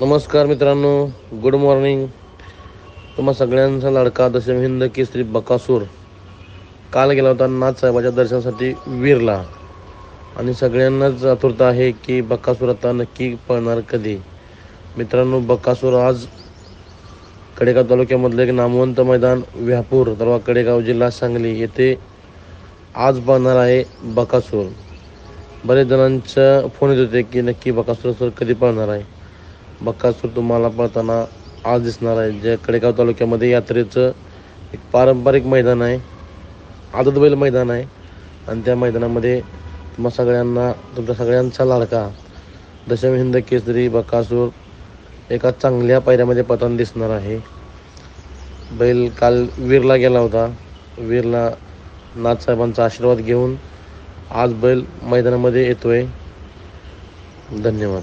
नमस्कार मित्रांनो, good morning. तुम्हा सगळ्यांचा लाडका दशम हिंद केसरी बकासूर काल गेला होता नाथसाहेबाच्या दर्शनासाठी वीरला. आणि सगळ्यांनाच आतुरता आहे की बकासूर आता नक्की पळणार कधी. मित्रांनो, बकासूर आज कडेगाव तालुक्यामधलं एक नामवंत मैदान व्यापूर तालुका कडेगाव जिल्हा सांगली येथे आज पळणार आहे बकासूर. बरेच जणांचा फोन येत होते की नक्की बकासूर कधी पळणार आहे. बकासूर तुम्हाला पळताना आज दिसणार आहे. जे कडेगाव तालुक्यामध्ये यात्रेचं एक पारंपरिक मैदान आहे, आदत बैल मैदान आहे. आणि त्या मैदानामध्ये तुमच्या सगळ्यांचा लाडका दशम हिंद केसरी बकासूर एका चांगल्या पायऱ्यामध्ये पळताना दिसणार आहे. बैल काल वीरला गेला होता. वीरला नाथसाहेबांचा आशीर्वाद घेऊन आज बैल मैदानामध्ये येतोय. धन्यवाद.